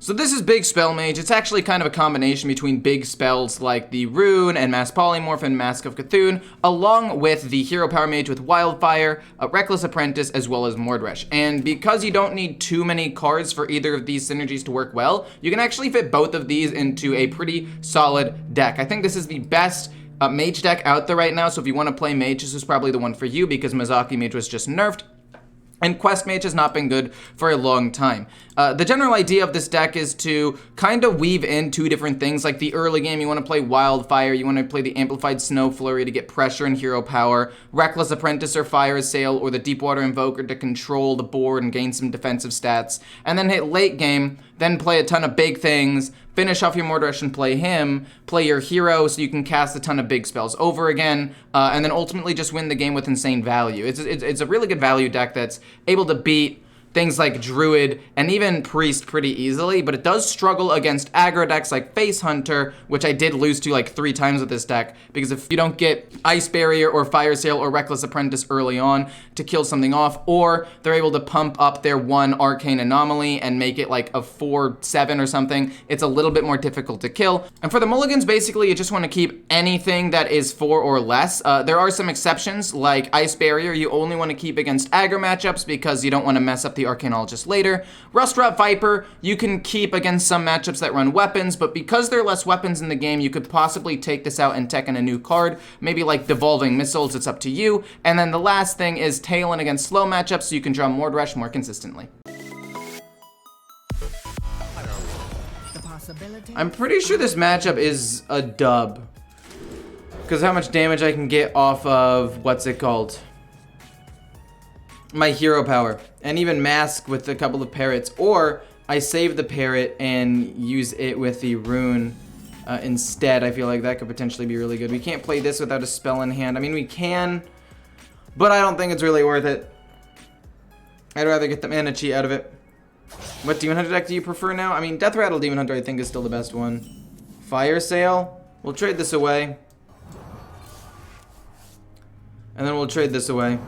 So this is Big Spell Mage. It's actually kind of a combination between big spells like the Rune and Mass Polymorph and Mask of Cthulhu, along with the Hero Power Mage with Wildfire, a Reckless Apprentice, as well as Mordresh. And because you don't need too many cards for either of these synergies to work well, you can actually fit both of these into a pretty solid deck. I think this is the best Mage deck out there right now, so if you want to play Mage, this is probably the one for you because Mizaki Mage was just nerfed. And Quest Mage has not been good for a long time. The general idea of this deck is to kind of weave in two different things. Like the early game, you want to play Wildfire, you want to play the Amplified Snow Flurry to get pressure and hero power, Reckless Apprentice or Fire Sail or the Deepwater Invoker to control the board and gain some defensive stats. And then hit late game, then play a ton of big things, finish off your Mordresh and play him, play your hero so you can cast a ton of big spells over again, and then ultimately just win the game with insane value. It's a really good value deck that's able to beat things like Druid and even Priest pretty easily, but it does struggle against aggro decks like Face Hunter, which I did lose to like 3 times with this deck, because if you don't get Ice Barrier or Fire Sail or Reckless Apprentice early on to kill something off, or they're able to pump up their 1 Arcane Anomaly and make it like a 4/7 or something, it's a little bit more difficult to kill. And for the mulligans, basically you just want to keep anything that is 4 or less. There are some exceptions, like Ice Barrier you only want to keep against aggro matchups because you don't want to mess up the Arcanologist later. Rustrot Viper you can keep against some matchups that run weapons, but because there are less weapons in the game, you could possibly take this out and tech in a new card, maybe like Devolving Missiles, it's up to you. And then the last thing is Talon against slow matchups so you can draw Mordresh more consistently. I'm pretty sure this matchup is a dub, because how much damage I can get off of, what's it called? My hero power, and even mask with a couple of parrots, or I save the parrot and use it with the rune instead. I feel like that could potentially be really good. We can't play this without a spell in hand. I mean, we can, but I don't think it's really worth it. I'd rather get the mana cheat out of it. What Demon Hunter deck do you prefer now? I mean, Death Rattle Demon Hunter I think is still the best one. Fire Sail, we'll trade this away. And then we'll trade this away.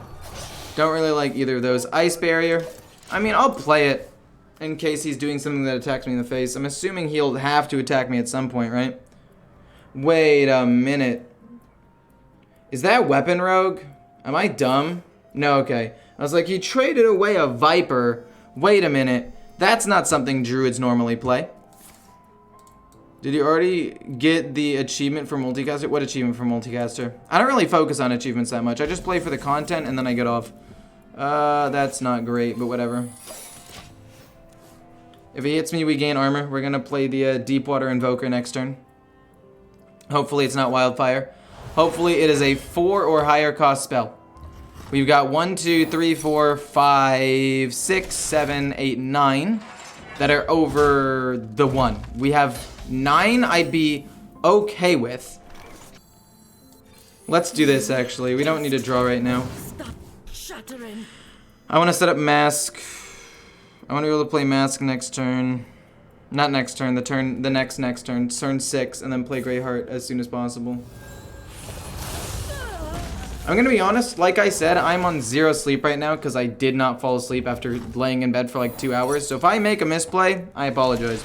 Don't really like either of those. Ice Barrier, I mean, I'll play it in case he's doing something that attacks me in the face. I'm assuming he'll have to attack me at some point, right? Wait a minute. Is that Weapon Rogue? Am I dumb? No, okay. I was like, he traded away a Viper. Wait a minute. That's not something Druids normally play. Did you already get the achievement for Multicaster? What achievement for Multicaster? I don't really focus on achievements that much. I just play for the content and then I get off. That's not great, but whatever. If he hits me, we gain armor. We're gonna play the Deepwater Invoker next turn. Hopefully it's not Wildfire. Hopefully it is a 4 or higher cost spell. We've got 1, 2, 3, 4, 5, 6, 7, 8, 9 that are over the 1. We have 9 I'd be okay with. Let's do this actually. We don't need to draw right now. Stop shattering. I want to set up Mask. I want to be able to play Mask next turn. Not next turn, the next turn. Turn 6, and then play Greyheart as soon as possible. I'm gonna be honest, like I said, I'm on 0 sleep right now because I did not fall asleep after laying in bed for like 2 hours. So if I make a misplay, I apologize.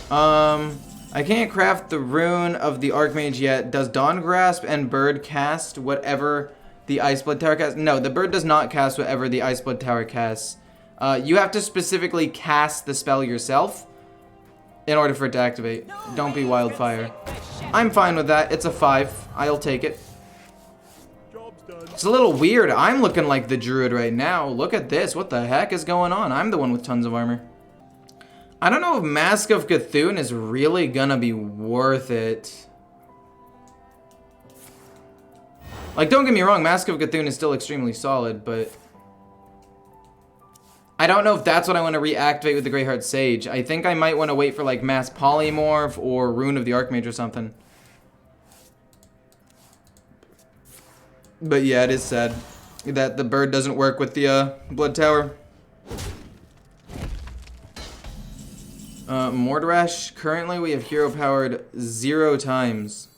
I can't craft the rune of the Archmage yet. Does Dawn Grasp and Bird cast whatever the Iceblood Tower casts? No, the Bird does not cast whatever the Iceblood Tower casts. You have to specifically cast the spell yourself in order for it to activate. Don't be Wildfire. I'm fine with that. It's a 5. I'll take it. It's a little weird. I'm looking like the Druid right now. Look at this. What the heck is going on? I'm the one with tons of armor. I don't know if Mask of Cthulhu is really gonna be worth it. Like, don't get me wrong, Mask of Cthulhu is still extremely solid, but I don't know if that's what I want to reactivate with the Greyheart Sage. I think I might want to wait for like Mass Polymorph or Rune of the Archmage or something. But yeah, it is sad that the bird doesn't work with the Blood Tower. Mordresh, currently we have hero powered 0 times.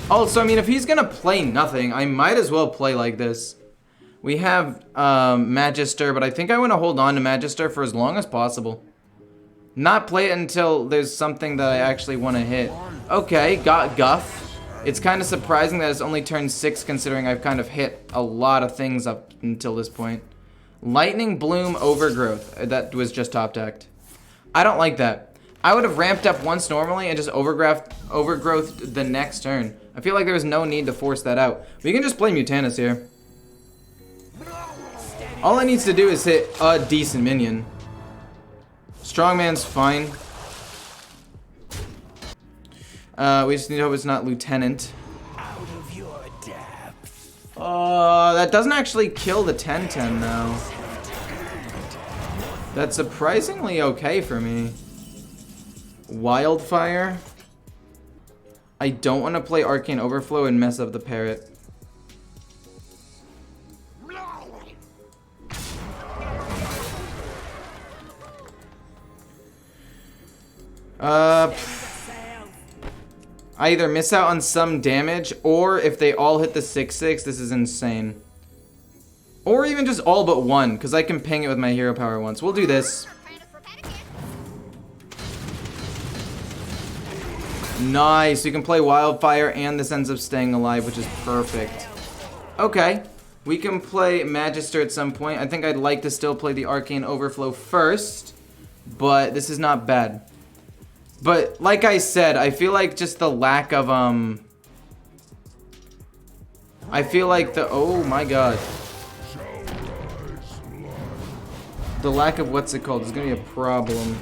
Also, I mean, if he's gonna play nothing, I might as well play like this. We have Magister, but I think I want to hold on to Magister for as long as possible. Not play it until there's something that I actually want to hit. Okay, got Guff. It's kind of surprising that it's only turn 6 considering I've kind of hit a lot of things up until this point. Lightning Bloom Overgrowth. That was just top decked. I don't like that. I would have ramped up once normally and just overgrowth the next turn. I feel like there was no need to force that out. We can just play Mutanus here. All it needs to do is hit a decent minion. Strongman's fine. We just need to hope it's not Lieutenant. Out of your depth. That doesn't actually kill the 10-10 though. That's surprisingly okay for me. Wildfire. I don't want to play Arcane Overflow and mess up the parrot. I either miss out on some damage, or if they all hit the 6/6, this is insane. Or even just all but one, because I can ping it with my hero power once. We'll do this. Nice, we can play Wildfire and this ends up staying alive, which is perfect. Okay, we can play Magister at some point. I think I'd like to still play the Arcane Overflow first, but this is not bad. But like I said, I feel like just the lack of I feel like the oh my god. The lack of what's it called is gonna be a problem.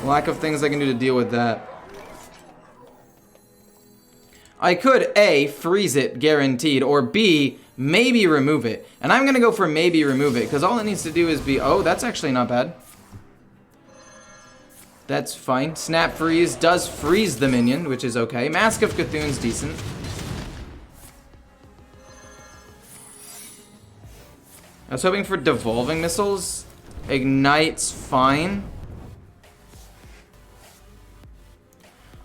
Lack of things I can do to deal with that. I could A, freeze it guaranteed, or B, maybe remove it. And I'm gonna go for maybe remove it, because all it needs to do is be oh, that's actually not bad. That's fine. Snap Freeze does freeze the minion, which is okay. Mask of Cthulhu's decent. I was hoping for Devolving Missiles. Ignite's fine.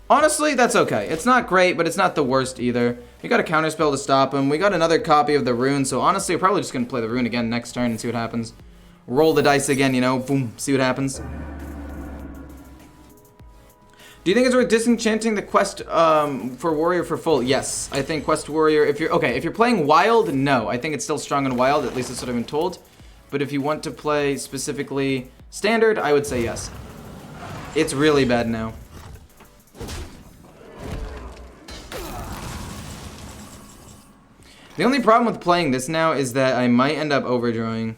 Honestly, that's okay. It's not great, but it's not the worst either. We got a counterspell to stop him. We got another copy of the rune, so honestly, we're probably just going to play the rune again next turn and see what happens. Roll the dice again, you know, boom, see what happens. Do you think it's worth disenchanting the quest for warrior for full? Yes, I think quest warrior. If you're playing wild, no, I think it's still strong on wild. At least that's what I've been told. But if you want to play specifically standard, I would say yes. It's really bad now. The only problem with playing this now is that I might end up overdrawing.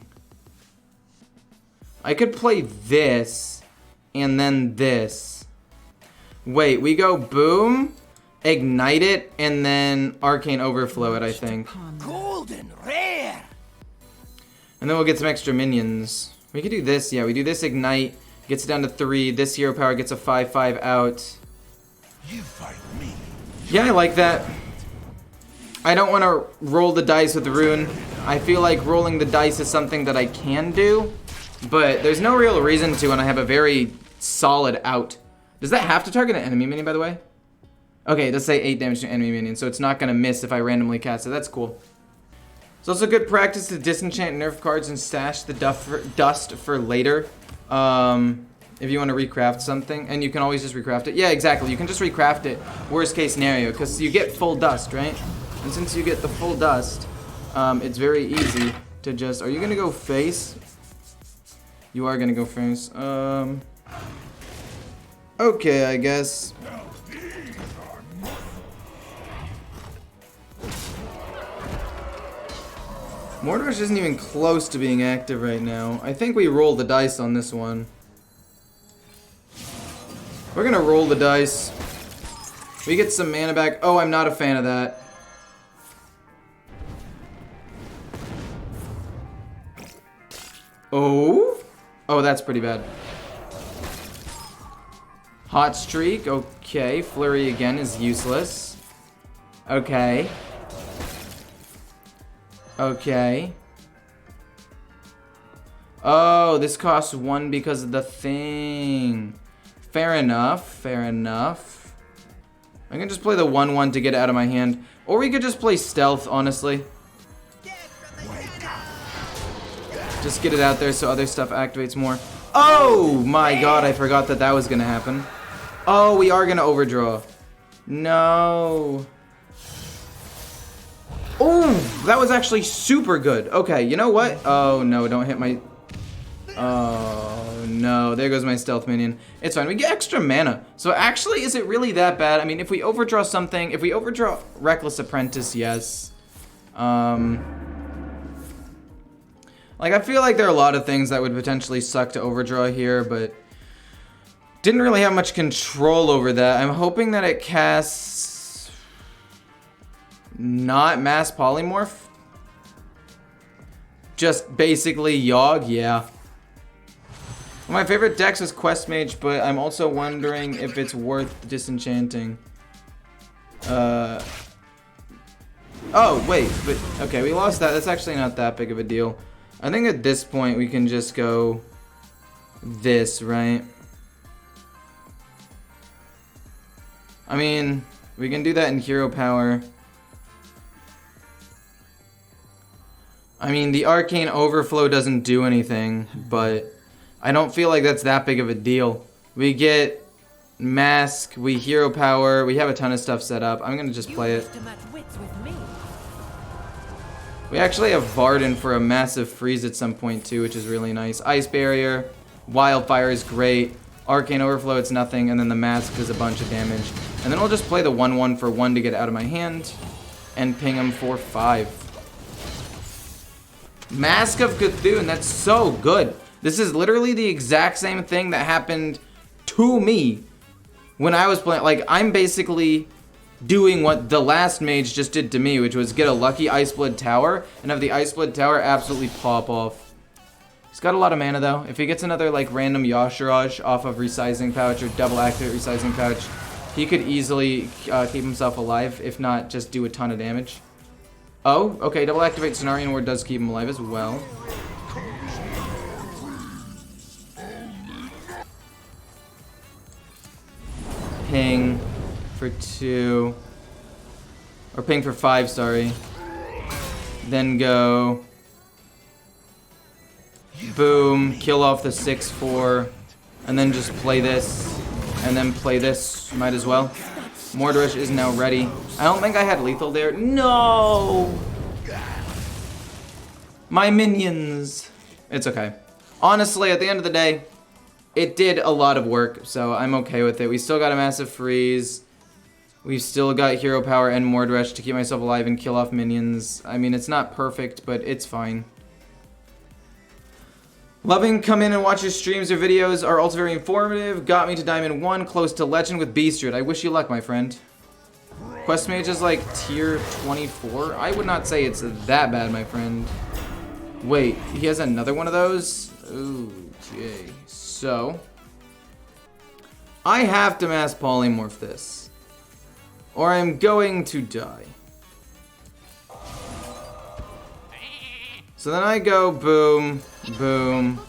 I could play this and then this. Wait, we go boom, ignite it, and then Arcane Overflow it, I think. Golden rare. And then we'll get some extra minions. We could do this, yeah, we do this ignite, gets it down to 3, this hero power gets a 5/5 out. You fight me. Yeah, I like that. I don't want to roll the dice with the rune. I feel like rolling the dice is something that I can do, but there's no real reason to, and I have a very solid out. Does that have to target an enemy minion, by the way? Okay, it does say 8 damage to an enemy minion, so it's not going to miss if I randomly cast it. That's cool. It's also good practice to disenchant nerf cards and stash the dust for later. If you want to recraft something, and you can always just recraft it. Yeah, exactly. You can just recraft it, worst case scenario, because you get full dust, right? And since you get the full dust, it's very easy to just... Are you going to go face? You are going to go face. Okay, I guess. Mortar's isn't even close to being active right now. I think we roll the dice on this one. We're gonna roll the dice. We get some mana back. Oh, I'm not a fan of that. Oh? Oh, that's pretty bad. Hot Streak, okay. Flurry again is useless. Okay. Okay. Oh, this costs 1 because of the thing. Fair enough, fair enough. I can just play the 1/1 to get it out of my hand. Or we could just play Stealth, honestly. Just get it out there so other stuff activates more. Oh my god, I forgot that that was gonna happen. Oh, we are gonna overdraw. No. Oh, that was actually super good. Okay, you know what? Oh no, don't hit my... Oh no, there goes my stealth minion. It's fine, we get extra mana. So actually, is it really that bad? I mean, if we overdraw something, if we overdraw Reckless Apprentice, yes. Like, I feel like there are a lot of things that would potentially suck to overdraw here, but didn't really have much control over that. I'm hoping that it casts not Mass Polymorph. Just basically Yogg, yeah. My favorite decks is Quest Mage, but I'm also wondering if it's worth disenchanting. Oh, wait, but okay, we lost that. That's actually not that big of a deal. I think at this point we can just go this, right? I mean, we can do that in hero power. I mean, the Arcane Overflow doesn't do anything, but I don't feel like that's that big of a deal. We get Mask, we hero power, we have a ton of stuff set up. I'm gonna just play it. We actually have Varden for a massive freeze at some point too, which is really nice. Ice Barrier, Wildfire is great. Arcane Overflow, it's nothing, and then the Mask does a bunch of damage. And then I'll just play the 1/1 for 1 to get out of my hand, and ping him for 5. Mask of Cthulhu, that's so good. This is literally the exact same thing that happened to me when I was playing. Like, I'm basically doing what the last mage just did to me, which was get a lucky Iceblood Tower and have the Iceblood Tower absolutely pop off. He's got a lot of mana though. If he gets another like random Yashiraj off of Resizing Pouch or double activate Resizing Pouch, he could easily keep himself alive, if not just do a ton of damage. Oh, okay, double activate Cenarian Ward does keep him alive as well. Ping for 2, or ping for 5, sorry. Then go boom, kill off the 6/4, and then just play this, and then play this, might as well. Mordresh is now ready. I don't think I had lethal there. No! My minions. It's okay. Honestly, at the end of the day, it did a lot of work, so I'm okay with it. We still got a massive freeze. We've still got hero power and Mordresh to keep myself alive and kill off minions. I mean, it's not perfect, but it's fine. Loving come in and watch your streams or videos are also very informative. Got me to Diamond 1, close to Legend with Beastrid. I wish you luck, my friend. Quest Mage is like tier 24. I would not say it's that bad, my friend. Wait, he has another one of those? Okay, so I have to Mass Polymorph this, or I'm going to die. So then I go boom, boom.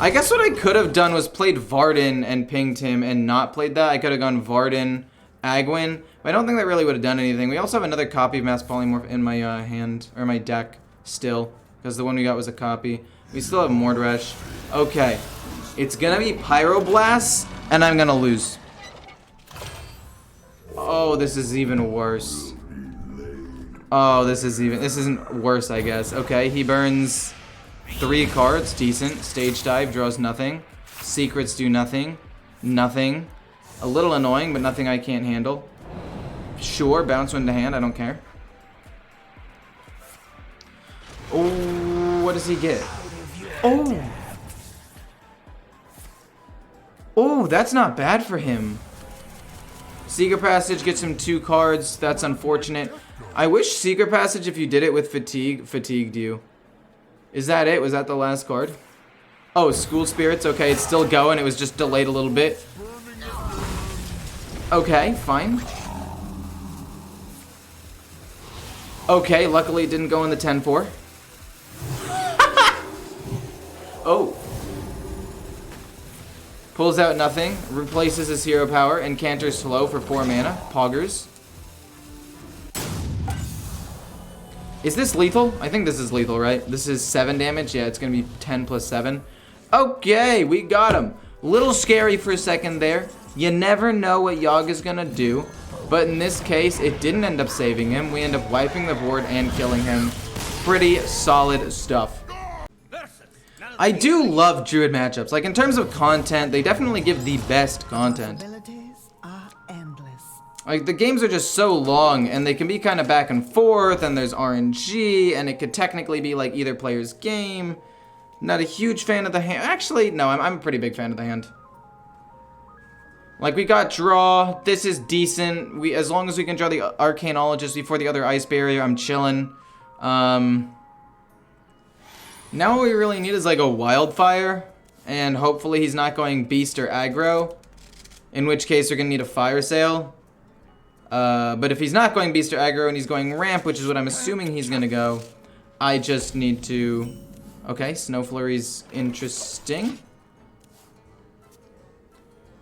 I guess what I could have done was played Varden and pinged him and not played that. I could have gone Varden, Agwyn, but I don't think that really would have done anything. We also have another copy of Mass Polymorph in my hand, or my deck still, because the one we got was a copy. We still have Mordresh. Okay, it's gonna be Pyroblast, and I'm gonna lose. Oh, this is even worse. Oh, this isn't worse, I guess. Okay, he burns 3 cards, decent. Stage Dive draws nothing. Secrets do nothing. Nothing. A little annoying, but nothing I can't handle. Sure, bounce one to hand, I don't care. Oh, what does he get? Oh! Oh, that's not bad for him. Secret Passage gets him 2 cards. That's unfortunate. I wish Secret Passage, if you did it with Fatigue, fatigued you. Is that it? Was that the last card? Oh, School Spirits. Okay, it's still going. It was just delayed a little bit. Okay, fine. Okay, luckily it didn't go in the 10-4. Oh. Pulls out nothing, replaces his hero power, and canters slow for 4 mana. Poggers. Is this lethal? I think this is lethal, right? This is 7 damage. Yeah, it's gonna be 10 plus 7. Okay, we got him. Little scary for a second there. You never know what Yogg is gonna do. But in this case, it didn't end up saving him. We end up wiping the board and killing him. Pretty solid stuff. I do love Druid matchups. Like, in terms of content, they definitely give the best content. Abilities are endless. Like, the games are just so long, and they can be kind of back and forth, and there's RNG, and it could technically be, like, either player's game. Not a huge fan of the hand. Actually, no, I'm a pretty big fan of the hand. Like, we got draw. This is decent. As long as we can draw the Arcanologist before the other Ice Barrier, I'm chilling. Now what we really need is, like, a Wildfire. And hopefully he's not going Beast or Aggro. In which case, we're going to need a Fire Sale. But if he's not going Beast or Aggro and he's going Ramp, which is what I'm assuming he's going to go, I just need to... Okay, Snow Flurry's interesting.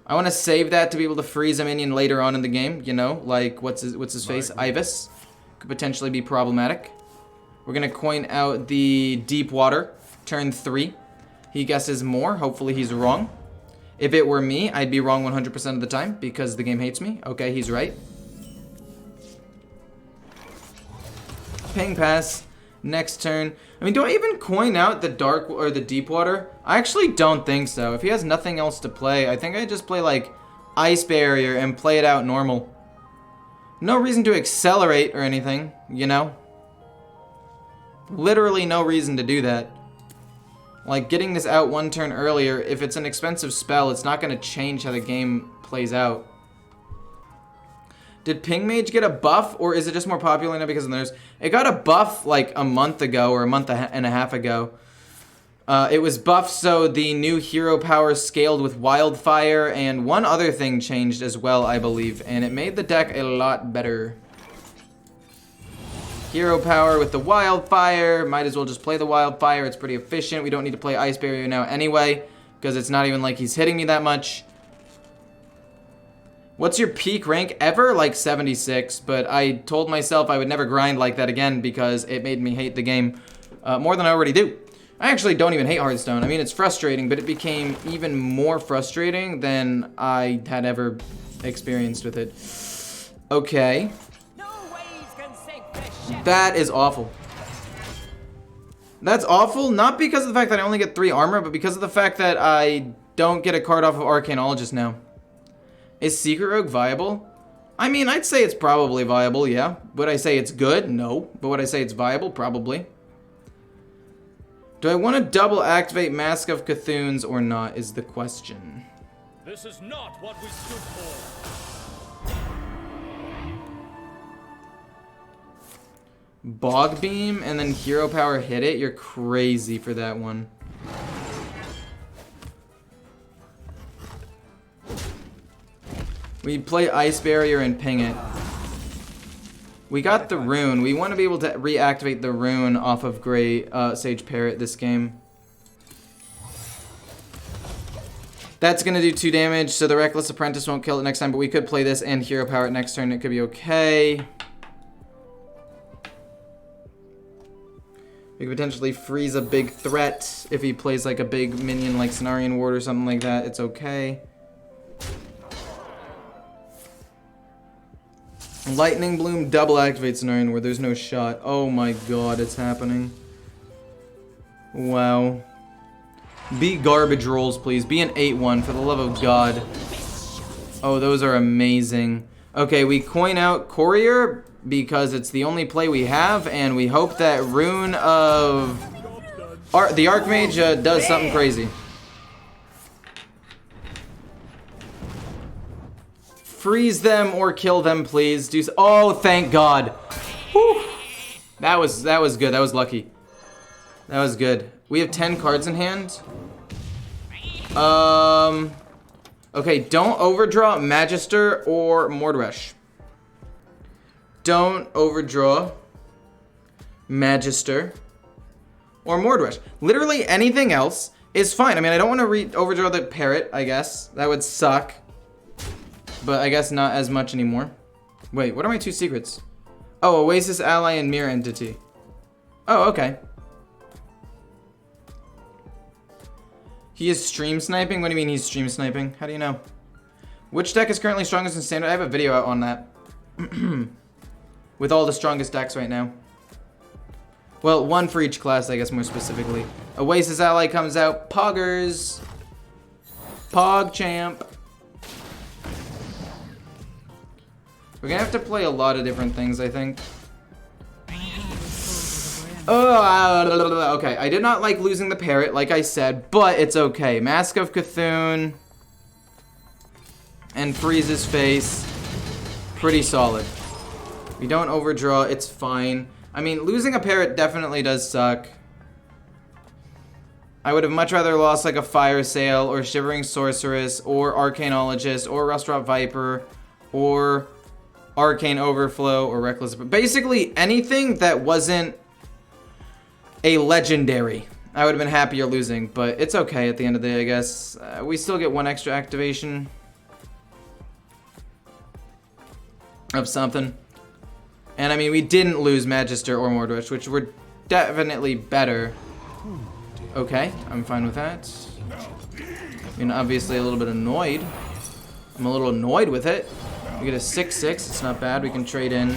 I want to save that to be able to freeze a minion later on in the game, you know, like, what's his face? Ibis. Could potentially be problematic. We're going to coin out the Deep Water, turn 3. He guesses more, hopefully he's wrong. If it were me, I'd be wrong 100% of the time, because the game hates me. Okay, he's right. Ping Pass. Next turn. I mean, do I even coin out the Dark or the Deep Water? I actually don't think so. If he has nothing else to play, I think I just play like Ice Barrier and play it out normal. No reason to accelerate or anything, you know? Literally no reason to do that. Like, getting this out 1 turn earlier, if it's an expensive spell, it's not going to change how the game plays out. Did Ping Mage get a buff, or is it just more popular now because of theirs? It got a buff like a month ago, or a month and a half ago. It was buffed so the new hero power scaled with Wildfire, and one other thing changed as well, I believe, and it made the deck a lot better. Hero power with the Wildfire. Might as well just play the Wildfire. It's pretty efficient. We don't need to play Ice Barrier now anyway, because it's not even like he's hitting me that much. What's your peak rank ever? Like 76, but I told myself I would never grind like that again because it made me hate the game more than I already do. I actually don't even hate Hearthstone. I mean, it's frustrating, but it became even more frustrating than I had ever experienced with it. Okay. That is awful. That's awful, not because of the fact that I only get 3 armor, but because of the fact that I don't get a card off of Arcanologist now. Is Secret Rogue viable? I mean, I'd say it's probably viable, yeah. Would I say it's good? No. But would I say it's viable? Probably. Do I want to double activate Mask of Cthulhu's or not is the question. This is not what we stood for. Bog Beam and then Hero Power hit it? You're crazy for that one. We play Ice Barrier and ping it. We got the rune. We want to be able to reactivate the rune off of Grey Sage Parrot this game. That's going to do 2 damage, so the Reckless Apprentice won't kill it next time, but we could play this and Hero Power it next turn. It could be okay. We could potentially freeze a big threat if he plays like a big minion like Cenarian Ward or something like that. It's okay. Lightning Bloom double activates Cenarian Ward. There's no shot. Oh my god, it's happening. Wow. Be garbage rolls, please. Be an 8-1 for the love of god. Oh, those are amazing. Okay, we coin out Courier because it's the only play we have, and we hope that Rune of... the Archmage does something crazy. Freeze them or kill them, please. Oh, thank God. Whew. That was good. That was lucky. That was good. We have 10 cards in hand. Okay, don't overdraw Magister or Mordresh. Don't overdraw Magister or Mordresh. Literally anything else is fine. I mean, I don't want to overdraw the Parrot, I guess. That would suck. But I guess not as much anymore. Wait, what are my 2 secrets? Oh, Oasis Ally and Mirror Entity. Oh, okay. He is stream sniping? What do you mean he's stream sniping? How do you know? Which deck is currently strongest in standard? I have a video out on that. With all the strongest decks right now. Well, one for each class, I guess, more specifically. Oasis Ally comes out. Poggers. PogChamp. We're gonna have to play a lot of different things, I think. Oh, okay. I did not like losing the parrot, like I said, but it's okay. Mask of Cthulhu and Freeze's face. Pretty solid. We don't overdraw, it's fine. I mean, losing a parrot definitely does suck. I would have much rather lost like a Fire Sail or Shivering Sorceress or Arcanologist or Rustdrop Viper or Arcane Overflow or Reckless. Basically anything that wasn't a legendary. I would have been happier losing, but it's okay at the end of the day, I guess. We still get one extra activation of something. And I mean, we didn't lose Magister or Mordresh, which were definitely better. Okay, I'm fine with that. I mean, obviously a little bit annoyed. I'm a little annoyed with it. We get a 6/6, it's not bad, we can trade in.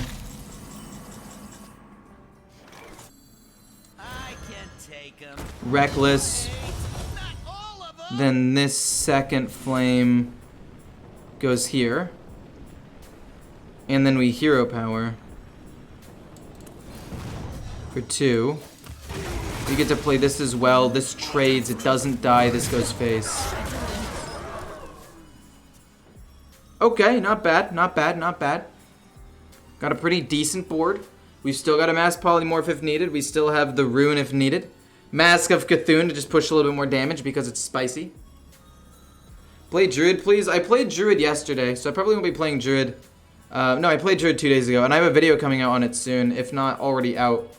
Reckless. Then this second flame goes here. And then we hero power. For 2. We get to play this as well. This trades, it doesn't die, this goes face. Okay, not bad, not bad, not bad. Got a pretty decent board. We've still got a Mass Polymorph if needed. We still have the Rune if needed. Mask of Cthulhu to just push a little bit more damage because it's spicy. Play Druid, please. I played Druid yesterday, so I probably won't be playing Druid. No, I played Druid 2 days ago, and I have a video coming out on it soon, if not already out.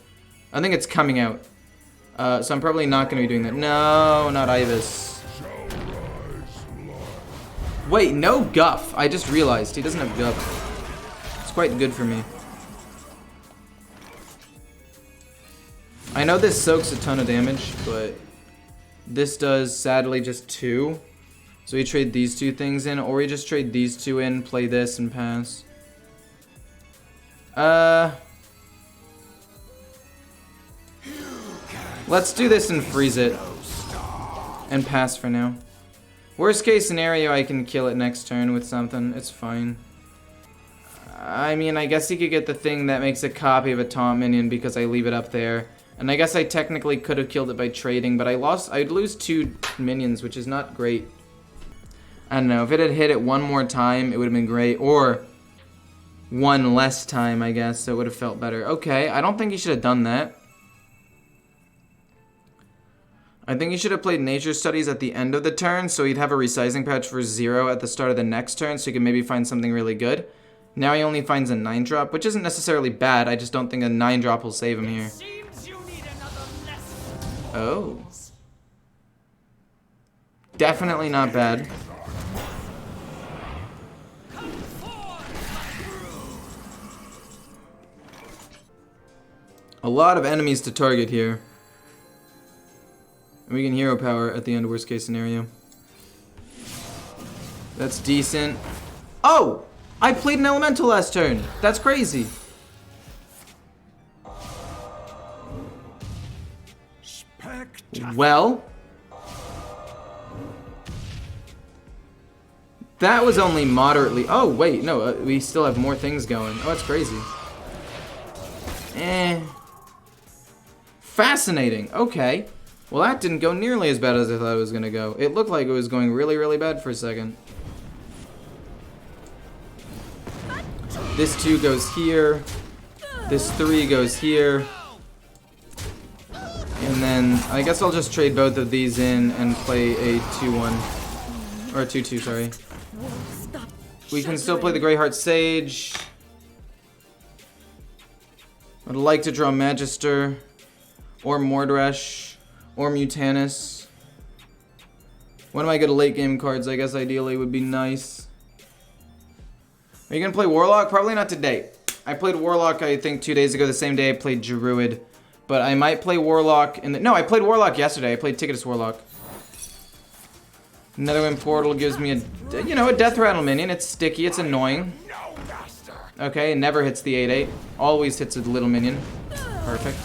I think it's coming out. So I'm probably not going to be doing that. No, not Ibis. Wait, no Guff. I just realized he doesn't have Guff. It's quite good for me. I know this soaks a ton of damage, but this does, sadly, just 2. So we trade these 2 things in, or we just trade these 2 in, play this, and pass. Let's do this and freeze it. And pass for now. Worst case scenario, I can kill it next turn with something. It's fine. I mean, I guess he could get the thing that makes a copy of a taunt minion because I leave it up there. And I guess I technically could have killed it by trading, but I'd lose 2 minions, which is not great. I don't know, if it had hit it one more time, it would have been great. Or one less time, I guess, so it would have felt better. Okay, I don't think he should have done that. I think he should have played Nature Studies at the end of the turn, so he'd have a resizing patch for 0 at the start of the next turn, so he could maybe find something really good. Now he only finds a 9-drop, which isn't necessarily bad, I just don't think a 9-drop will save him here. Oh. Definitely not bad. A lot of enemies to target here. And we can hero power at the end, worst case scenario. That's decent. Oh! I played an elemental last turn. That's crazy. Well, that was only moderately. Oh wait, no, we still have more things going. Oh, that's crazy. Fascinating. Okay. Well, that didn't go nearly as bad as I thought it was gonna go. It looked like it was going really, really bad for a second. This 2 goes here. This 3 goes here. And then I guess I'll just trade both of these in and play a 2-1. Or a 2-2, sorry. We can still play the Greyheart Sage. I'd like to draw Magister. Or Mordresh. Or Mutanus. One of my good late game cards, I guess, ideally would be nice. Are you gonna play Warlock? Probably not today. I played Warlock, I think, 2 days ago, the same day I played Druid. But I might play Warlock in the... No, I played Warlock yesterday. I played Ticketus Warlock. Netherwind Portal gives me a, you know, a Death Rattle minion. It's sticky. It's annoying. Okay, it never hits the 8/8. Always hits a little minion. Perfect.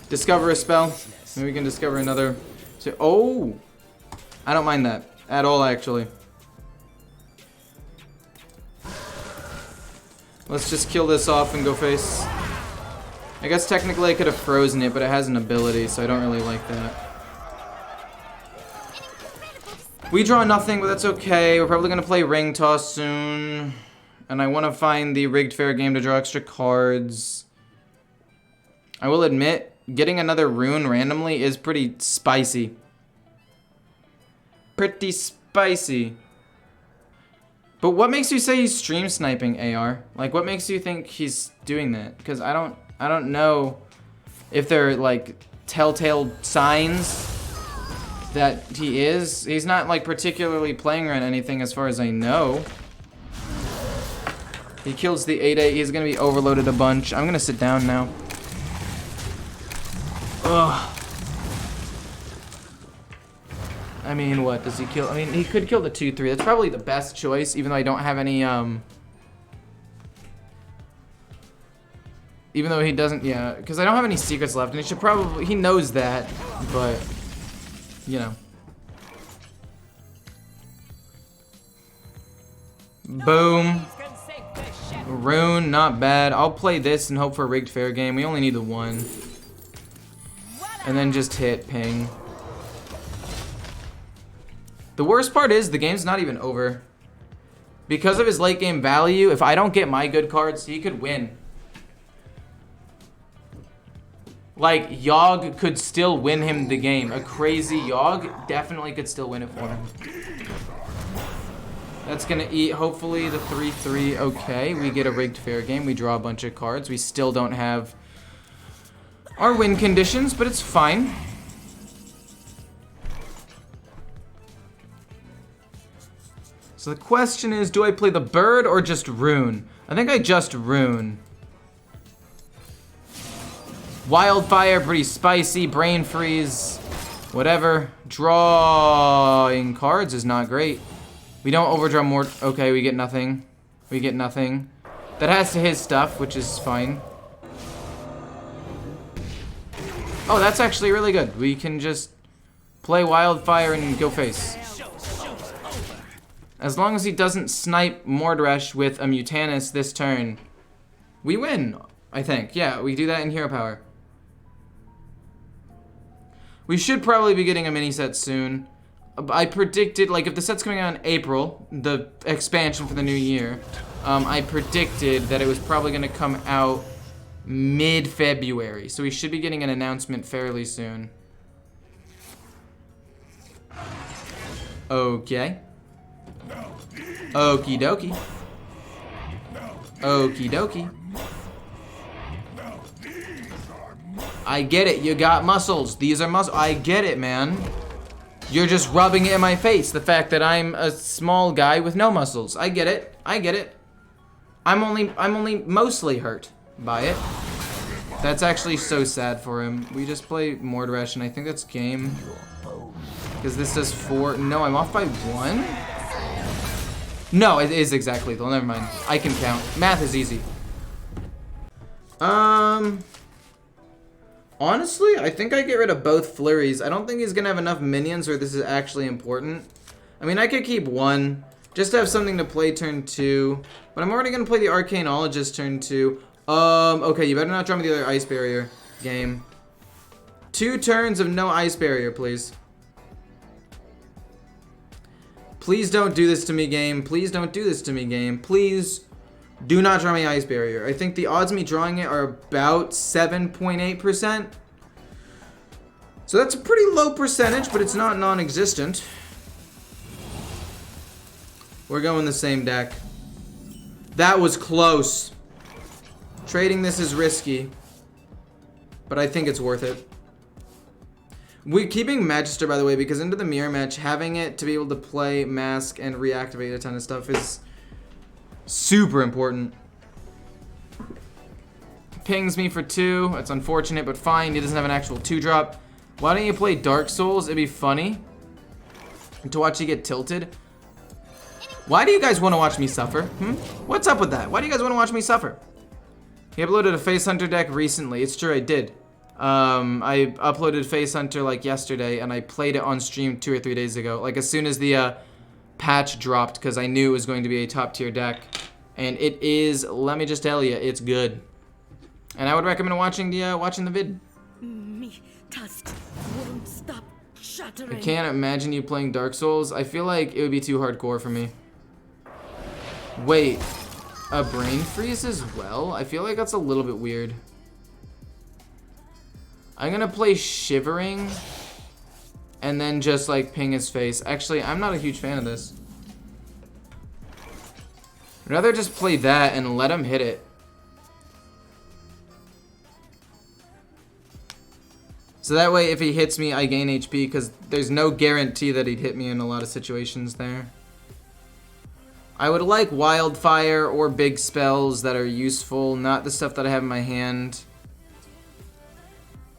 Discover a spell. Maybe we can discover another. So, oh! I don't mind that. At all, actually. Let's just kill this off and go face. I guess technically I could have frozen it, but it has an ability, so I don't really like that. We draw nothing, but that's okay. We're probably going to play Ring Toss soon. And I want to find the Rigged Fair game to draw extra cards. I will admit, getting another rune randomly is pretty spicy. Pretty spicy. But what makes you say he's stream sniping, AR? Like, what makes you think he's doing that? Because I don't know if they're like telltale signs that he is. He's not like particularly playing around anything as far as I know. He kills the 8/8. He's gonna be overloaded a bunch. I'm gonna sit down now. Ugh. I mean, what does he kill? I mean, he could kill the 2/3. That's probably the best choice, even though I don't have any, even though he doesn't, yeah, because I don't have any secrets left, and he should probably, he knows that, but, you know. Boom. Rune, not bad. I'll play this and hope for a Rigged Fair game. We only need the one. And then just hit ping. The worst part is the game's not even over. Because of his late game value, if I don't get my good cards, he could win. Like, Yogg could still win him the game. A crazy Yogg definitely could still win it for him. That's gonna eat, hopefully, the 3/3. Okay, we get a Rigged Fair game. We draw a bunch of cards. We still don't have our win conditions, but it's fine. So the question is, do I play the bird or just rune? I think I just rune. Wildfire, pretty spicy. Brain freeze, whatever. Drawing cards is not great. We don't overdraw more. Okay, we get nothing. We get nothing. That has to his stuff, which is fine. Oh, that's actually really good. We can just play Wildfire and go face. As long as he doesn't snipe Mordresh with a Mutanus this turn, we win, I think. Yeah, we do that in Hero Power. We should probably be getting a mini set soon. I predicted, like, if the set's coming out in April, the expansion for the new year, I predicted that it was probably going to come out mid-February. So we should be getting an announcement fairly soon. Okay. Okie dokie. Okie dokie. I get it, you got muscles. These are muscles. I get it, man. You're just rubbing it in my face, the fact that I'm a small guy with no muscles. I get it. I get it. I'm only mostly hurt by it. That's actually so sad for him. We just play Mordresh, and I think that's game. Because this does 4. No, I'm off by 1? No, it is exactly lethal. Never mind. I can count. Math is easy. Honestly, I think I get rid of both flurries. I don't think he's gonna have enough minions or this is actually important. I mean, I could keep 1 just to have something to play turn 2, but I'm already gonna play the Arcanologist turn 2. Okay, you better not draw me the other Ice Barrier game. 2 turns of no Ice Barrier, please. Please don't do this to me, game. Please don't do this to me, game. Please do not draw me Ice Barrier. I think the odds of me drawing it are about 7.8%. So that's a pretty low percentage, but it's not non-existent. We're going the same deck. That was close. Trading this is risky, but I think it's worth it. We're keeping Magister, by the way, because into the mirror match, having it to be able to play Mask and reactivate a ton of stuff is super important. pings me for 2. That's unfortunate, but fine. He doesn't have an actual 2-drop. Why don't you play Dark Souls? It'd be funny to watch you get tilted. Why do you guys want to watch me suffer? What's up with that? Why do you guys want to watch me suffer? He uploaded a Face Hunter deck recently. It's true, I did. I uploaded Face Hunter like yesterday, and I played it on stream 2 or 3 days ago. Like as soon as the patch dropped, because I knew it was going to be a top tier deck. And it is, let me just tell you, it's good. And I would recommend watching the vid. Me tusk won't stop shattering. I can't imagine you playing Dark Souls. I feel like it would be too hardcore for me. Wait, a brain freeze as well? I feel like that's a little bit weird. I'm gonna play Shivering and then just like ping his face. Actually, I'm not a huge fan of this. I'd rather just play that and let him hit it. So that way if he hits me, I gain HP, because there's no guarantee that he'd hit me in a lot of situations there. I would like Wildfire or big spells that are useful, not the stuff that I have in my hand.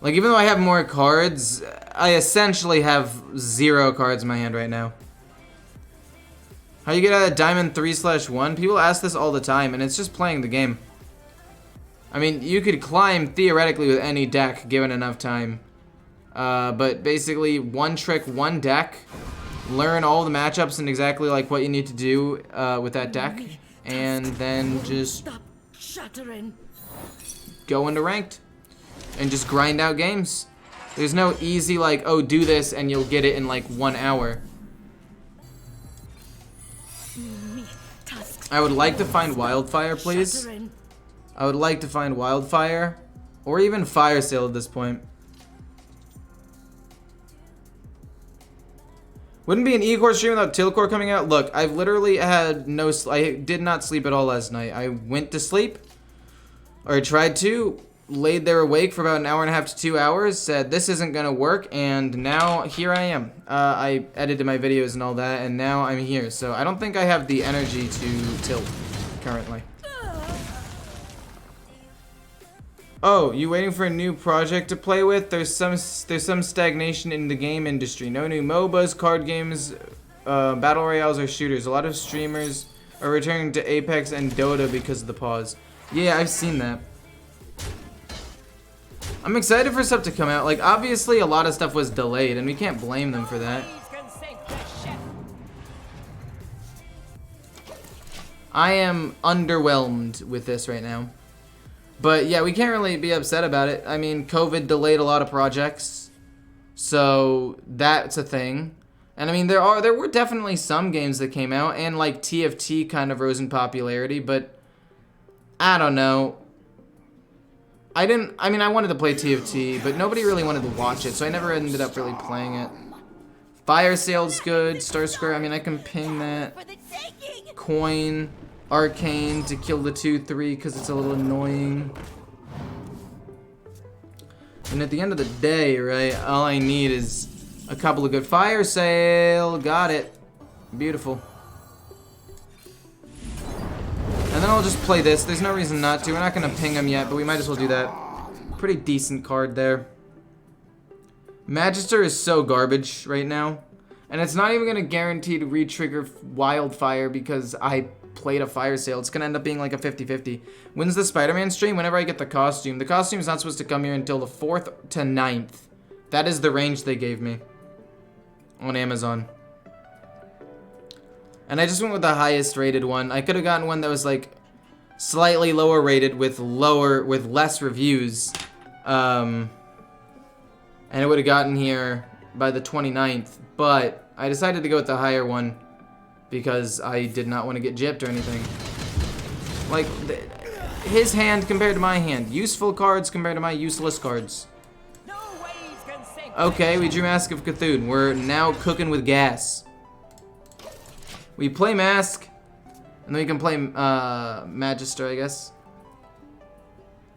Like, even though I have more cards, I essentially have 0 cards in my hand right now. How you get out of Diamond 3/1? People ask this all the time, and it's just playing the game. I mean, you could climb theoretically with any deck given enough time. But basically, one trick, one deck. Learn all the matchups and exactly like what you need to do with that deck. And then just Stop shattering. go into ranked. And just grind out games. There's no easy like, oh, do this and you'll get it in like 1 hour. Me tusk I would like to find Wildfire, please. shattering. I would like to find Wildfire. Or even Fire Sale at this point. Wouldn't be an E-Core stream without Tilcore coming out. Look, I've literally had no... I did not sleep at all last night. I went to sleep. Or I tried to. Laid there awake for about 1.5 hours to 2 hours. Said, this isn't going to work. And now, here I am. I edited my videos and all that. And now I'm here. So I don't think I have the energy to tilt currently. Oh, you waiting for a new project to play with? There's some stagnation in the game industry. No new MOBAs, card games, battle royales, or shooters. A lot of streamers are returning to Apex and Dota because of the pause. Yeah, I've seen that. I'm excited for stuff to come out. Like, obviously, a lot of stuff was delayed, and we can't blame them for that. I am underwhelmed with this right now. But yeah, we can't really be upset about it. I mean, COVID delayed a lot of projects, so that's a thing. And I mean, there were definitely some games that came out, and like TFT kind of rose in popularity, but I don't know. I wanted to play TFT, but nobody really wanted to watch it, so I never ended up really playing it. Fire Sale's good. Star Square, I mean, I can ping that. Coin. Arcane to kill the 2/3 because it's a little annoying. And at the end of the day, right, all I need is a couple of good Fire Sale. Got it. Beautiful. And then I'll just play this. There's no reason not to. We're not going to ping him yet, but we might as well do that. Pretty decent card there. Magister is so garbage right now. And it's not even going to guarantee to re-trigger Wildfire because I played a Fire Sale. It's going to end up being like a 50-50. When's the Spider-Man stream? Whenever I get the costume. The costume's not supposed to come here until the 4th to 9th. That is the range they gave me on Amazon. And I just went with the highest rated one. I could have gotten one that was like slightly lower rated with less reviews. And it would have gotten here by the 29th. But I decided to go with the higher one because I did not want to get gypped or anything. Like, his hand compared to my hand. Useful cards compared to my useless cards. Okay, we drew Mask of Cthulhu. We're now cooking with gas. We play Mask, and then we can play Magister, I guess.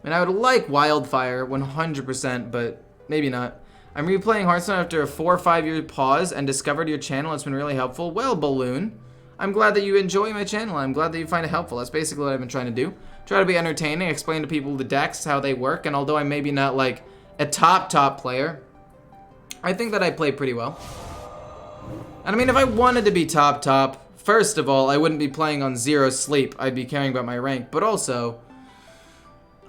And I would like Wildfire 100%, but maybe not. I'm replaying Hearthstone after a 4 or 5 year pause and discovered your channel. It's been really helpful. Well, Balloon, I'm glad that you enjoy my channel. I'm glad that you find it helpful. That's basically what I've been trying to do. try to be entertaining, explain to people the decks, how they work, and although I'm maybe not like a top player, I think that I play pretty well. And I mean, if I wanted to be top, first of all, I wouldn't be playing on 0 sleep. I'd be caring about my rank, but also,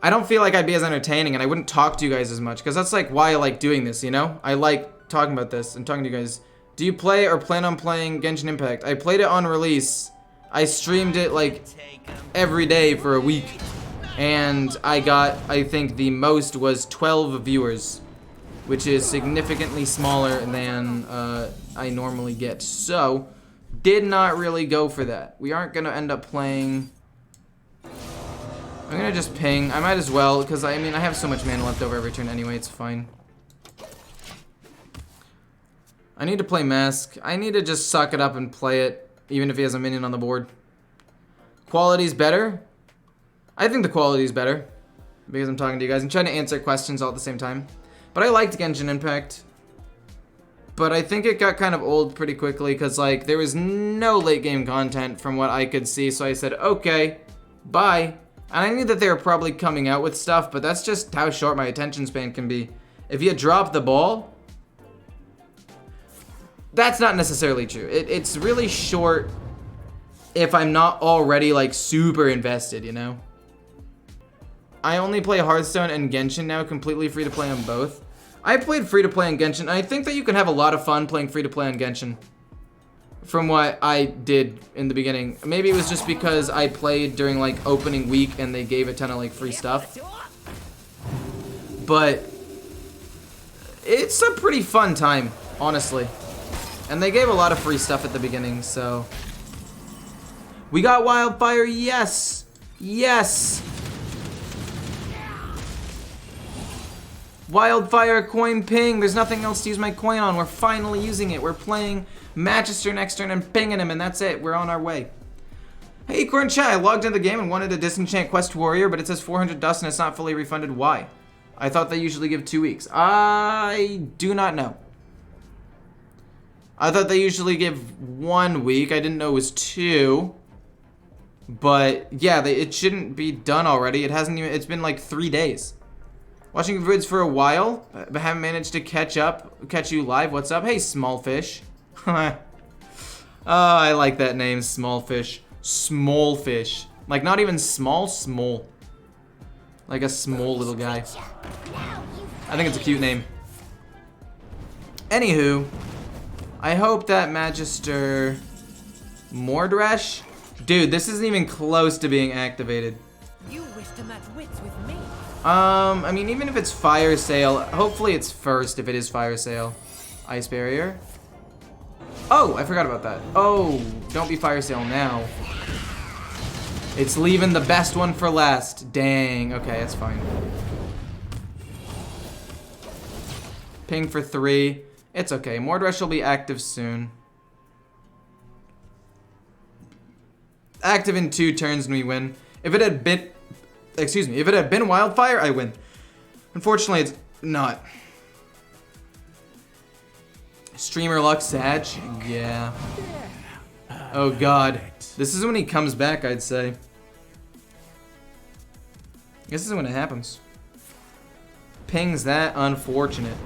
I don't feel like I'd be as entertaining, and I wouldn't talk to you guys as much, because that's like why I like doing this, you know? I like talking about this and talking to you guys. Do you play or plan on playing Genshin Impact? I played it on release. I streamed it like every day for a week, and I got, I think the most was 12 viewers, which is significantly smaller than I normally get. So, did not really go for that. We aren't gonna end up playing. I'm gonna just ping. I might as well, because I mean I have so much mana left over every turn anyway, it's fine. I need to play Mask. I need to just suck it up and play it, even if he has a minion on the board. Quality's better? I think the quality's better, because I'm talking to you guys. I'm trying to answer questions all at the same time. But I liked Genshin Impact. But I think it got kind of old pretty quickly, because like, there was no late game content from what I could see, so I said, okay, bye. And I knew that they were probably coming out with stuff, but that's just how short my attention span can be. If you drop the ball, that's not necessarily true. It's really short if I'm not already like super invested, you know? I only play Hearthstone and Genshin now, completely free to play on both. I played free to play on Genshin, and I think that you can have a lot of fun playing free to play on Genshin. From what I did in the beginning. Maybe it was just because I played during like opening week and they gave a ton of like free stuff. But it's a pretty fun time, honestly. And they gave a lot of free stuff at the beginning, so. We got Wildfire, yes! Yes! Wildfire, coin, ping. There's nothing else to use my coin on. We're finally using it. We're playing Magister next turn and pinging him, and that's it. We're on our way. Hey, Corn Chat, I logged into the game and wanted a Disenchant Quest Warrior, but it says 400 dust and it's not fully refunded. Why? I thought they usually give 2 weeks. I do not know. I thought they usually give 1 week. I didn't know it was 2. But yeah, it shouldn't be done already. It hasn't even, it's been like 3 days. Watching vids for a while, but haven't managed to catch you live. What's up? Hey, small fish. Oh, I like that name, small fish. Small fish. Like not even small, small. Like a small little guy. I think it's a cute name. Anywho, I hope that Magister Mordresh. Dude, this isn't even close to being activated. You wish to match wits with me. I mean, even if it's Fire Sale, hopefully it's first if it is Fire Sale. Ice Barrier. Oh, I forgot about that. Oh, don't be Fire Sale now. It's leaving the best one for last. Dang. Okay, that's fine. Ping for 3. It's okay. Mordresh will be active soon. Active in 2 turns and we win. If it had been... Excuse me. If it had been Wildfire, I win. Unfortunately, it's not. Streamer luck, Sag? Yeah. Oh god. This is when he comes back, I'd say. This is when it happens. Ping's that unfortunate.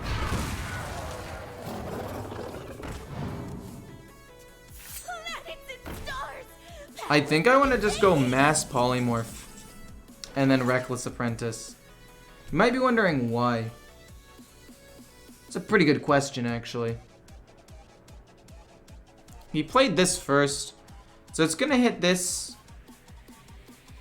I think I want to just go Mass Polymorph. And then Reckless Apprentice. You might be wondering why. It's a pretty good question, actually. He played this first. So it's going to hit this.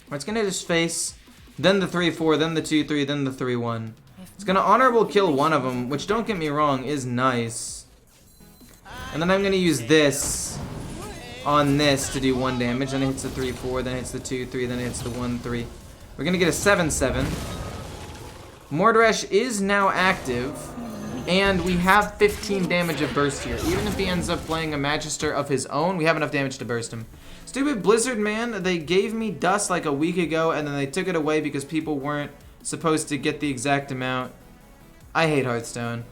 Or it's going to hit his face. Then the 3-4, then the 2-3, then the 3-1. It's going to honorable kill one of them, which, don't get me wrong, is nice. And then I'm going to use this on this to do 1 damage. Then it hits the 3-4, then it hits the 2-3, then it hits the 1-3. We're going to get a 7-7. Mordresh is now active. And we have 15 damage of burst here. Even if he ends up playing a Magister of his own, we have enough damage to burst him. Stupid Blizzard, man. They gave me dust like a week ago, and then they took it away because people weren't supposed to get the exact amount. I hate Hearthstone.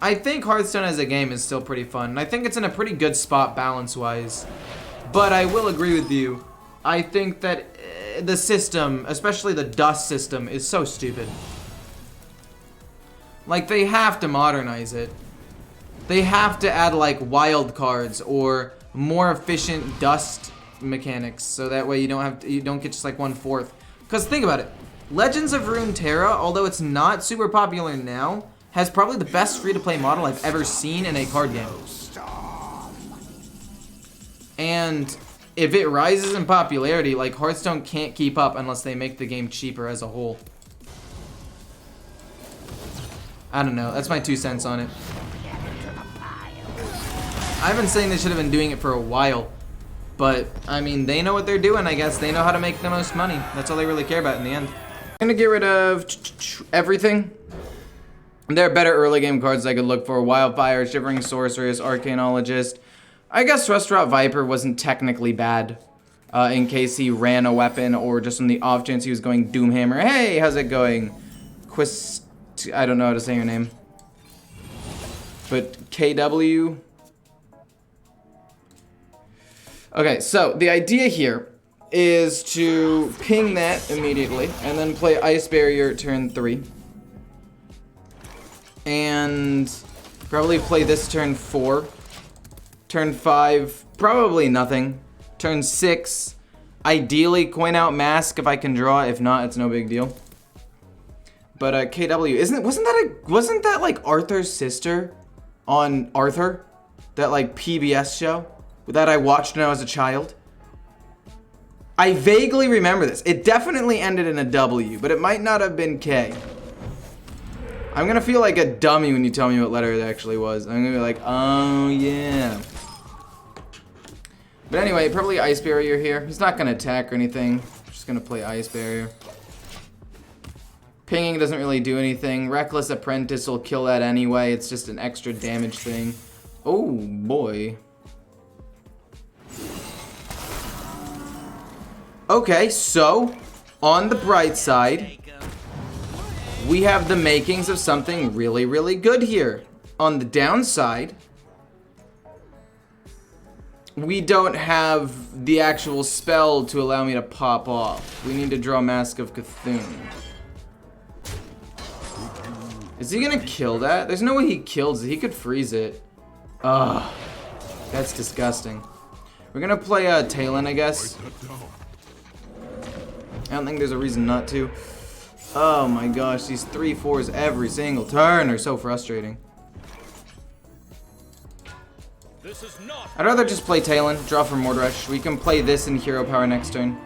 I think Hearthstone as a game is still pretty fun, and I think it's in a pretty good spot balance-wise. But I will agree with you. I think that the system, especially the dust system, is so stupid. Like, they have to modernize it. They have to add, like, wild cards or more efficient dust mechanics, so that way you don't get just like 1/4. Because think about it, Legends of Runeterra, although it's not super popular now, has probably the best free-to-play model I've ever seen in a card game. And if it rises in popularity, like, Hearthstone can't keep up unless they make the game cheaper as a whole. I don't know, that's my 2 cents on it. I've been saying they should have been doing it for a while. But, I mean, they know what they're doing, I guess. They know how to make the most money. That's all they really care about in the end. I'm gonna get rid of everything. There are better early game cards I could look for. Wildfire, Shivering Sorceress, Arcanologist. I guess Restaurant Viper wasn't technically bad. In case he ran a weapon or just on the off chance he was going Doomhammer. Hey, how's it going? I don't know how to say your name. But KW... Okay, so the idea here is to ping that immediately and then play Ice Barrier turn 3. And probably play this turn 4. Turn 5, probably nothing. Turn 6, ideally coin out Mask if I can draw. If not, it's no big deal. But KW, wasn't that like Arthur's sister on Arthur? That like PBS show? That I watched when I was a child. I vaguely remember this. It definitely ended in a W, but it might not have been K. I'm gonna feel like a dummy when you tell me what letter it actually was. I'm gonna be like, oh yeah. But anyway, probably Ice Barrier here. He's not gonna attack or anything. Just gonna play Ice Barrier. Pinging doesn't really do anything. Reckless Apprentice will kill that anyway. It's just an extra damage thing. Oh boy. Okay, so, on the bright side, we have the makings of something really, really good here. On the downside, we don't have the actual spell to allow me to pop off. We need to draw Mask of Cthulhu. Is he gonna kill that? There's no way he kills it. He could freeze it. Ugh, that's disgusting. We're gonna play Talon, I guess. I don't think there's a reason not to. Oh my gosh, these 3/4s every single turn are so frustrating. I'd rather just play Talon, draw for Mordresh. We can play this in Hero Power next turn.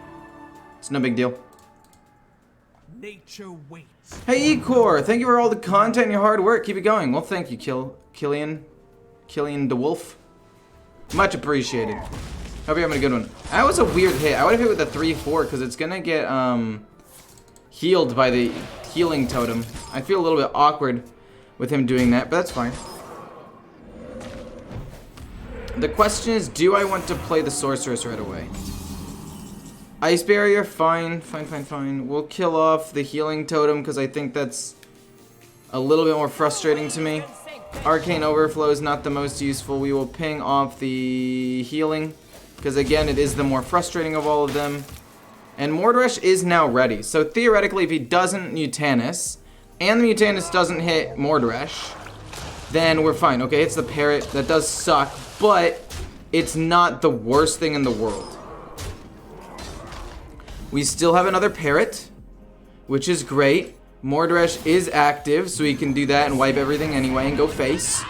It's no big deal. Nature waits. Hey Ecor, thank you for all the content and your hard work. Keep it going. Well, thank you, Killian the Wolf. Much appreciated. Hope you're having a good one. That was a weird hit. I would have hit with a 3/4 because it's gonna get healed by the healing totem. I feel a little bit awkward with him doing that, but that's fine. The question is, do I want to play the Sorceress right away? Ice Barrier, fine. We'll kill off the healing totem because I think that's a little bit more frustrating to me. Arcane Overflow is not the most useful. We will ping off the healing because, again, it is the more frustrating of all of them. And Mordresh is now ready. So theoretically, if he doesn't Mutanus, and the Mutanus doesn't hit Mordresh, then we're fine. Okay, it's the parrot. That does suck, but it's not the worst thing in the world. We still have another parrot, which is great. Mordresh is active, so we can do that and wipe everything anyway and go face.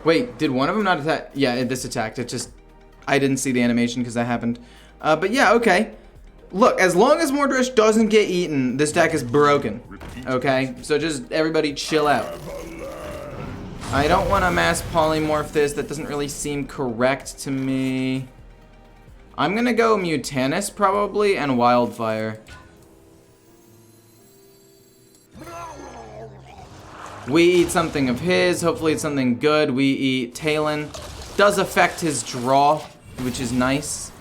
Wait, did one of them not attack? Yeah, this attacked. It just... I didn't see the animation because that happened. But yeah, okay. Look, as long as Mordresh doesn't get eaten, this deck is broken. Okay? So just everybody chill out. I don't want to mass polymorph this. That doesn't really seem correct to me. I'm going to go Mutanus probably and Wildfire. We eat something of his. Hopefully it's something good. We eat Talon. Does affect his draw, which is nice.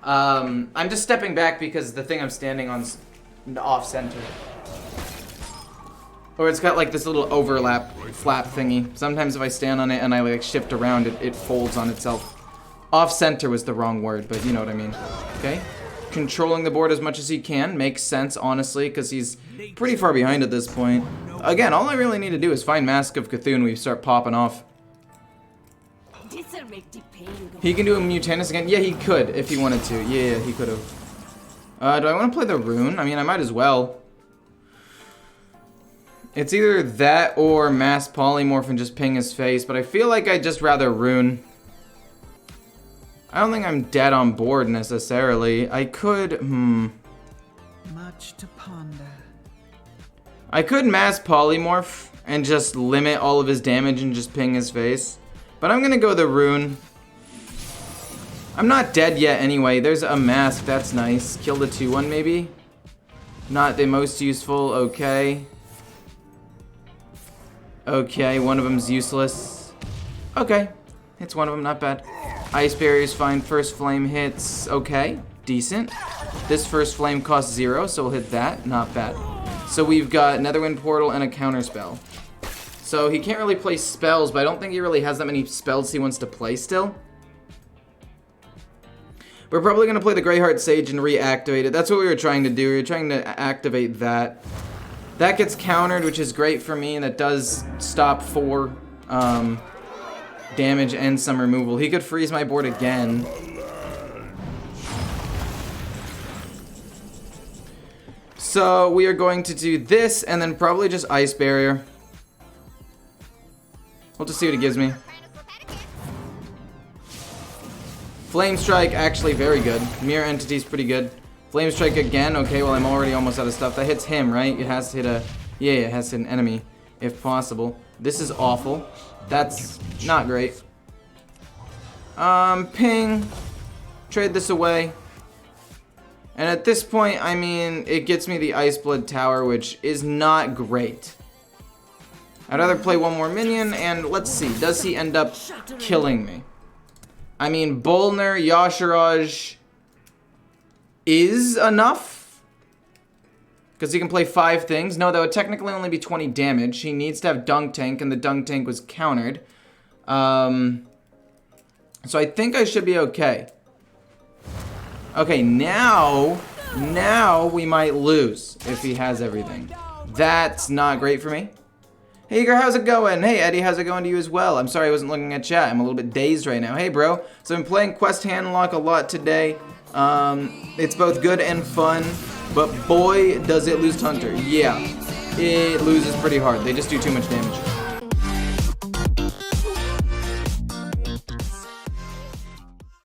I'm just stepping back because the thing I'm standing on's off-center. Or it's got like this little overlap flap thingy. Sometimes if I stand on it and I like shift around, it folds on itself. Off-center was the wrong word, but you know what I mean. Okay. Controlling the board as much as he can. Makes sense, honestly, because he's pretty far behind at this point. Again, all I really need to do is find Mask of Cthulhu. We start popping off. He can do a Mutanus again? Yeah, he could, if he wanted to. Yeah, he could have. Do I want to play the Rune? I mean, I might as well. It's either that or Mass Polymorph and just ping his face, but I feel like I'd just rather Rune. I don't think I'm dead on board necessarily. I could, Much to ponder. I could Mass Polymorph and just limit all of his damage and just ping his face. But I'm gonna go the Rune. I'm not dead yet anyway. There's a Mask, that's nice. Kill the 2-1 maybe? Not the most useful, okay. Okay, one of them's useless. Okay, hits one of them, not bad. Ice Barrier's fine, first flame hits, okay, decent. This first flame costs 0, so we'll hit that, not bad. So we've got Netherwind Portal and a counterspell. So he can't really play spells, but I don't think he really has that many spells he wants to play still. We're probably going to play the Greyheart Sage and reactivate it. That's what we were trying to do. We were trying to activate that. That gets countered, which is great for me, and that does stop 4 damage and some removal. He could freeze my board again. So we are going to do this and then probably just Ice Barrier. We'll just see what it gives me. Flame Strike, actually very good. Mirror Entity's pretty good. Flame Strike again. Okay, well I'm already almost out of stuff. That hits him, right? It has to hit a... Yeah, it has to hit an enemy, if possible. This is awful. That's not great. Ping. Trade this away. And at this point, I mean, it gets me the Iceblood Tower, which is not great. I'd rather play one more minion, and let's see. Does he end up killing me? I mean, Bolner, Yashiraj is enough. Because he can play 5 things. No, that would technically only be 20 damage. He needs to have Dunk Tank, and the Dunk Tank was countered. So I think I should be okay. Okay, now we might lose if he has everything. That's not great for me. Hey, Igor, how's it going? Hey, Eddie, how's it going to you as well? I'm sorry I wasn't looking at chat. I'm a little bit dazed right now. Hey, bro. So I've been playing Quest Handlock a lot today. It's both good and fun, but boy, does it lose Hunter. Yeah, it loses pretty hard. They just do too much damage.